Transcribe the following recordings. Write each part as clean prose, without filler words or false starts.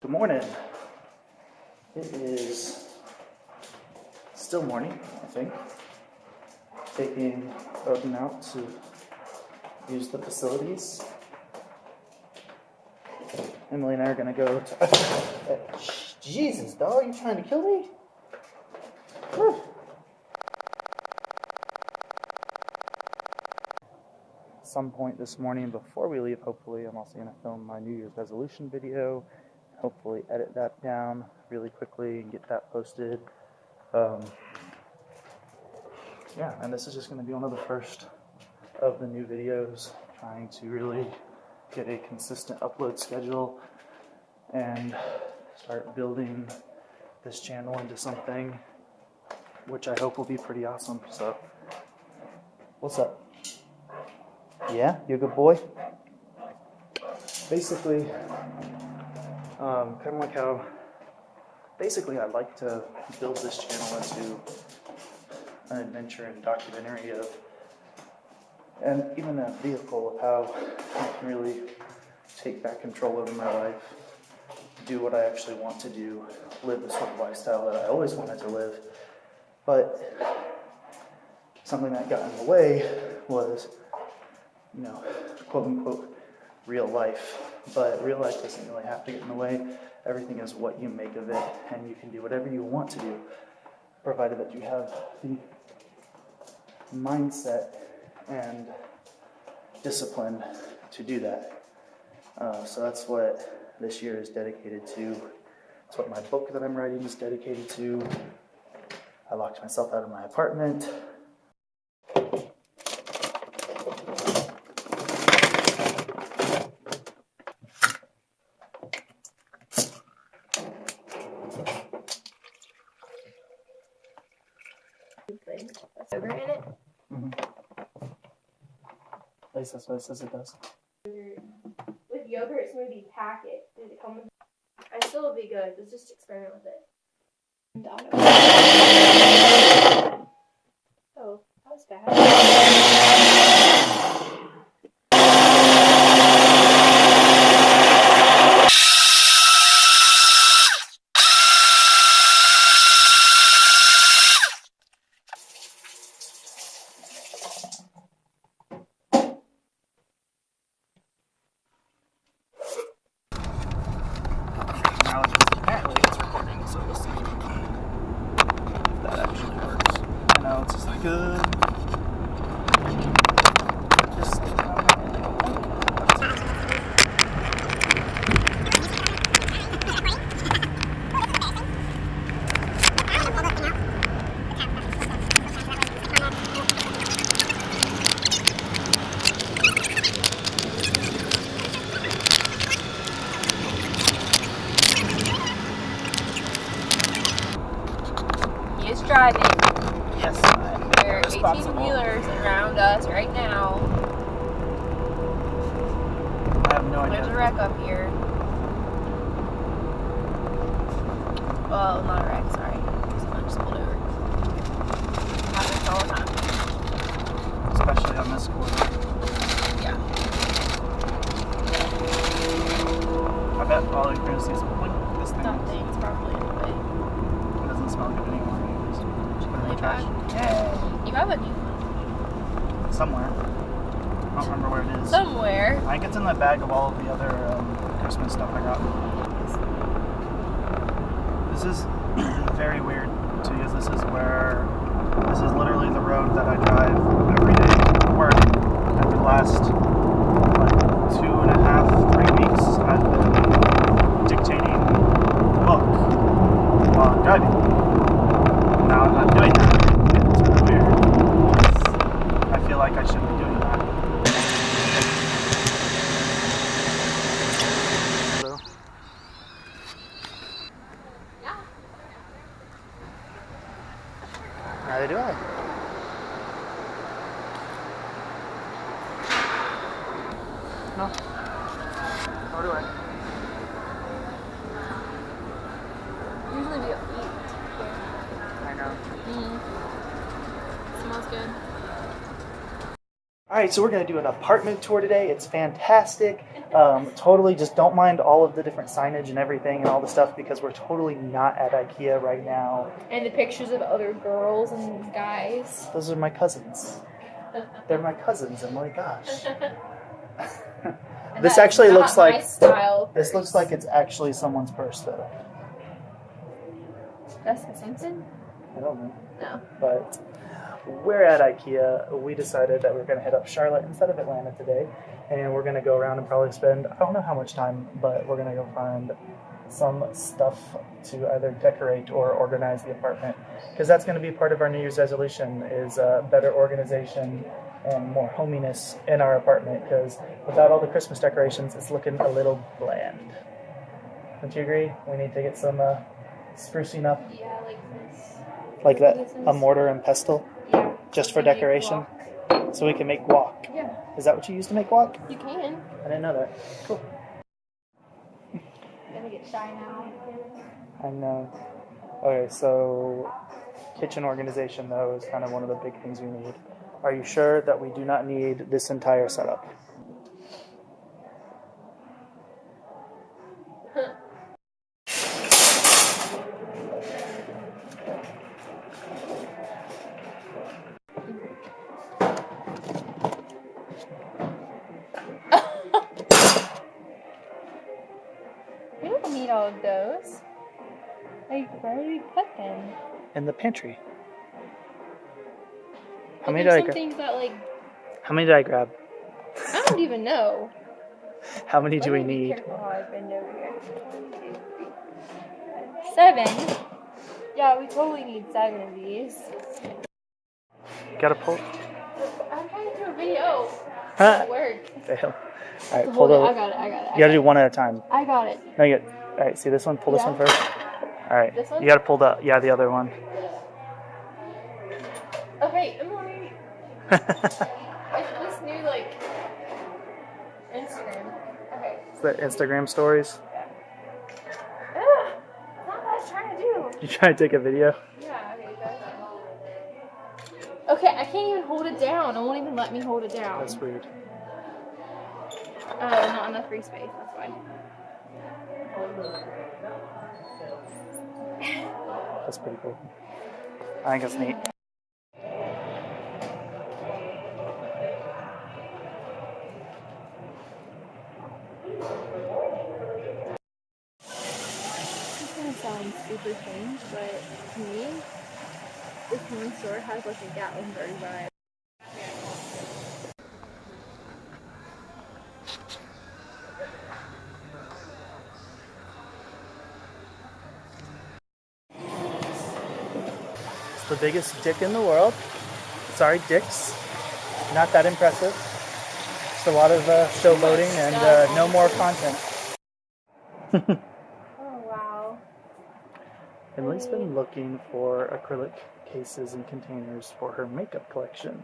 Good morning. It is still morning, I think. Taking Odin out to use the facilities. Emily and I are going to go to... Jesus, dog, you trying to kill me? Whew. At some point this morning before we leave, hopefully, I'm also going to film my New Year's resolution video. Hopefully edit that down really quickly and get that posted. Yeah, and this is just going to be one of the first of the new videos, trying to really get a consistent upload schedule and start building this channel into something which I hope will be pretty awesome. So, what's up? Yeah, you a good boy? Basically, kind of like how, basically I'd like to build this channel into an adventure and documentary of, and even a vehicle of how I can really take back control over my life, do what I actually want to do, live the sort of lifestyle that I always wanted to live. But something that got in the way was, you know, quote unquote, real life. But real life doesn't really have to get in the way. Everything is what you make of it, and you can do whatever you want to do, provided that you have the mindset and discipline to do that. So that's what this year is dedicated to. That's what my book that I'm writing is dedicated to. I locked myself out of my apartment. Yogurt in it? Mm-hmm. At least that's what it says it does. With yogurt smoothie packet, did it come with? I still will be good. Let's just experiment with it. Oh, that was bad. Apparently it's recording, so we'll see if that actually works. I know it's just like He is driving. yes, There are 18-wheelers around us right now. I have no idea. There's a wreck up here. Well, not a wreck, sorry. Someone just pulled over. Happens all the time. Especially on this corner. Yeah. I bet all you're going to see is this thing. That thing's probably in the way. It doesn't smell good anymore. Just put it in the trash. You have a new one. Somewhere. I don't remember where it is. Somewhere. I think it's in the bag of all of the other Christmas stuff I got. This is very weird too, because this is literally the road that I drive every day to work. And for the last 2.5, 3 weeks, I've been dictating a book while I'm driving. Now I'm not doing that. It's really weird. I feel like I shouldn't be doing that. So. Yeah. Neither do I. No. Nor do I. Usually we eat here. I know. Smells good. All right, so we're going to do an apartment tour today. It's fantastic. Totally just don't mind all of the different signage and everything and all the stuff because we're totally not at Ikea right now. And the pictures of other girls and guys. Those are my cousins. They're my cousins, and my gosh. This actually looks like this looks like it's actually someone's purse though. That's Simpson? I don't know. No. But we're at Ikea. We decided that we're going to hit up Charlotte instead of Atlanta today. And we're going to go around and probably spend, I don't know how much time, but we're going to go find some stuff to either decorate or organize the apartment. Because that's going to be part of our New Year's resolution is better organization and more hominess in our apartment. Because without all the Christmas decorations, it's looking a little bland. Don't you agree? We need to get some sprucing up. Yeah, like this. Like that, a mortar and pestle? Yeah. Just for decoration? So we can make guac. Yeah. Is that what you use to make guac? You can. I didn't know that. Cool. Gonna get shy now. I know. Okay, so kitchen organization, though, is kind of one of the big things we need. Are you sure that we do not need this entire setup? We don't need all of those. Like, where do we put them? In the pantry. How But many there's did I some grab? things that, like, How many did I grab? I don't even know. How many do we Let me be need? careful how I bend over here. 1, 2, 3, 4, 5, 7. Yeah, we totally need 7 of these. Gotta pull. I'm trying to do a video. Huh? It work. Fail. All right, pull Hold the. it. I got it. You gotta do one at a time. I got it. No, you. All right, see this one. Pull this Yeah. one first. All right. This one? You gotta pull the. Yeah, the other one. Okay, Emily. It's this new, like, Instagram. Okay. It's the Instagram stories. Ugh, that's not what I was trying to do. You trying to take a video? Yeah, okay, that's okay, I can't even hold it down. It won't even let me hold it down. That's weird. Not enough free space, that's why. That's pretty cool. I think it's neat. This is gonna sound super strange, but to me, this one store has like a Gatlinburg vibe. It's the biggest dick in the world. Sorry, dicks. Not that impressive. Just a lot of showboating and no more content. Oh wow. Emily's been looking for acrylic cases and containers for her makeup collection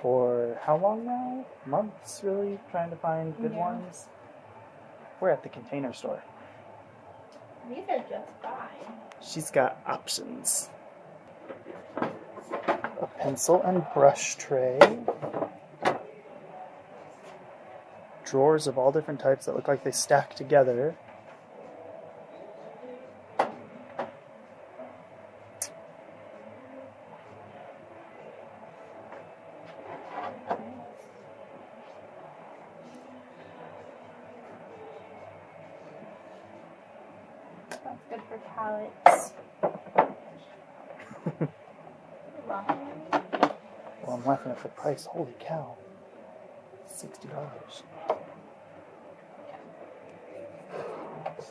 for how long now? Months, really, trying to find good ones. We're at the container store. These are just fine. She's got options. A pencil and brush tray. Drawers of all different types that look like they stack together. That's good for palettes. Well, I'm laughing at the price. Holy cow. $60.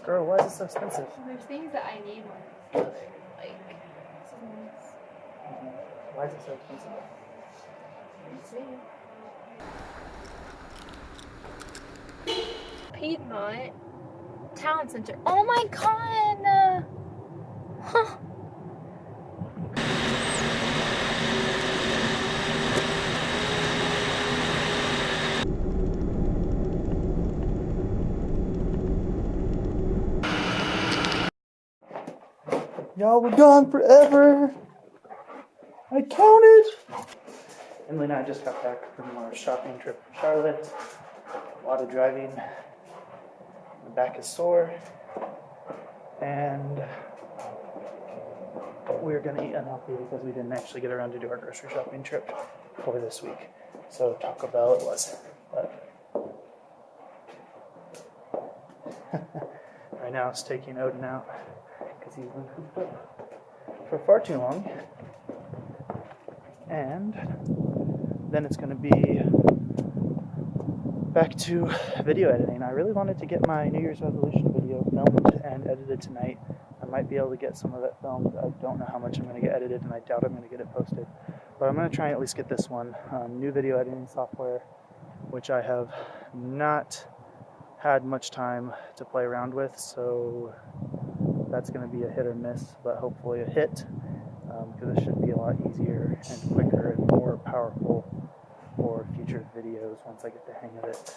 Girl, why is it so expensive? There's things that I need more. Like, Why is it so expensive? Piedmont Town Center. Oh my god! Huh. Y'all were gone forever. I counted. Emily and I just got back from our shopping trip in Charlotte. A lot of driving. The back is sore. And we're going to eat unhealthy because we didn't actually get around to do our grocery shopping trip for this week. So Taco Bell it was. But right now it's taking Odin out because he's been cooped up for far too long. And then it's going to be back to video editing. I really wanted to get my New Year's resolution video filmed and edited tonight. I might be able to get some of it filmed. I don't know how much I'm going to get edited, and I doubt I'm going to get it posted. But I'm going to try and at least get this one. New video editing software, which I have not had much time to play around with, so that's going to be a hit or miss, but hopefully a hit, because it should be a lot easier and quicker and more powerful for future videos once I get the hang of it.